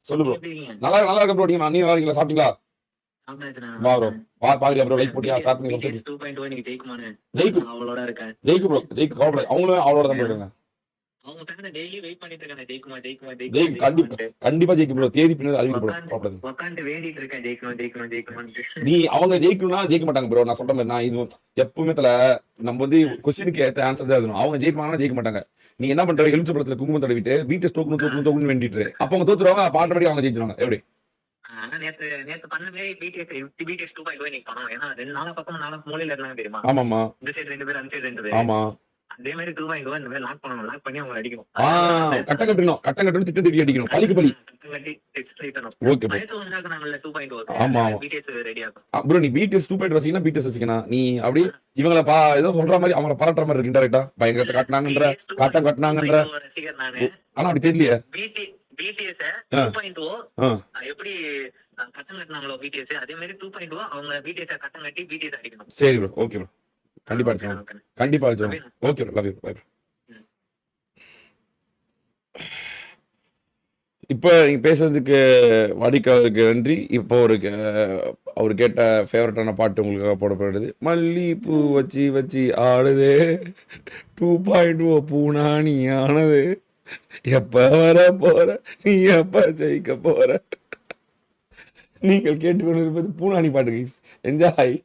சொல்லு ப்ரோ. எப்படி இருக்கீங்க? நல்லா நல்லா இருக்க ப்ரோ. நீங்க நல்லா இருக்கீங்களா? சாப்பிட்டீங்களா? சாப்பிட்டாச்சுண்ணா, வா நல்லா ப்ரோ. இருக்கேன். பாருங்க ப்ரோ. லைக் போட்டியா? ஸ்டார்ட் பண்ணி BTS சப்ஸ்கிரைப் 2.0 இன்னைக்கு ஜெயிக்குமான்னு ஜெயிக்கும். அவளோட இருக்கேன். ஜெயிக்கும் ப்ரோ. ஜெயிக்கும். கவலைப்படாத. அவங்களும் அவளோட தான் போயிடுங்க. அவங்க ஃபேன் டெய்லி வெயிட் பண்ணிட்டு இருக்காங்க. ஜெயிக்குமா ஜெயிக்குமா ஜெயிக்குமா ஜெயிக்கும். கண்டிப்பா ஜெயிக்குமான்ட்டு. கண்டிப்பா ஜெயிக்கும் ப்ரோ. தேதி பின்னாடி அறிவிக்கப்படும். கவலைப்படாதீங்க. உட்காந்து வேண்டிட்டு இருக்கேன் ஜெயிக்கணும் ஜெயிக்கணும் ஜெயிக்கணும்னு. நீ அவங்க ஜெயிக்கணும்னா ஜெயிக்க மாட்டாங்க ப்ரோ. நான் சொல்ற மாதிரி நான் இது எப்பவுமே நம்ம வந்து கொஸ்டினுக்கு ஏற்ற ஆன்சர் தான் எழுதணும். அவங்க ஜெயிப்பாங்கன்னா ஜெயிக்க மாட்டாங்க. நீ என்ன பண்ற? எலுமிச்சை பழத்துல குங்குமம் தடவிட்டு BTS தோக்கணும் தோக்கணும் தோக்கணும்னு வேண்டிட்டு அப்ப அவங்க தோத்துருவாங்க. பாட்டபடி அவங்க ஜெயிச்சிருவாங்க. எப்படி? ஆனா நேத்து பண்ண மாதிரி BTS 2.0 இன்னைக்கு பண்ணோம். ஏன்னா 2 நாளா பக்கம் நாளா மூலையில இருந்தாங்க தெரியுமா? ஆமாமா. இந்த சைடு 2 பேர், அந்த சைடு 2 பேர். ஆமா. அதே மாதிரி 2.0 இந்த மாதிரி லாக் பண்ணணும். லாக் பண்ணி அவங்க அடிக்கணும். கட்டம் கட்டணும் திட்டு திட்டி அடிக்கணும். பலிக்கு பலி. Okay bro. உண்டாக்குனாங்கல்ல 2.0. ஆமா. BTS ரெடி ஆகும். ப்ரோ நீ BTS 2.0 வசீங்கன்னா BTS வசீங்கன்னா நீ அப்படி இவங்கள ஏதோ சொல்ற மாதிரி அவங்கள பாராட்டுற மாதிரி இருக்கு. இன்டெரக்டா பயங்கரத்தை காட்டினாங்கன்ற காட்டினாங்கன்ற. ரசிகர் நானு. ஆனா அப்படி தெரியலையே. BTS 2.0 எப்படி கட்டம் கட்டினாங்களோ BTS அதே மாதிரி 2.0 அவங்க BTS கட்டம் கட்டி BTS அடிக்கணும். சரி ப்ரோ. Okay bro. கண்டிப்பா அடிச்சோம். கண்டிப்பா அடிச்சோம். Okay bro. Love you. Bye bro. இப்போ நீங்க பேசுறதுக்கு வாடிக்கையாளருக்கு நன்றி. இப்போ அவர் கேட்ட ஃபேவரட்டான பாட்டு உங்களுக்காக போடப்படுது. மல்லிப்பூ வச்சு வச்சு ஆடுது 2.0 பூனானி ஆனது எப்ப வர போற நீ எப்ப ஜெயிக்க போற. நீங்கள் கேட்டுக்கொண்டிருப்பது பூனானி பாட்டு கைஸ். என்ஜாய்.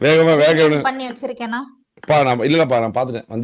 வேகமா பண்ணி வச்சிருக்கேனா? நான் இல்லப்பா நான் பார்த்துட்டேன்.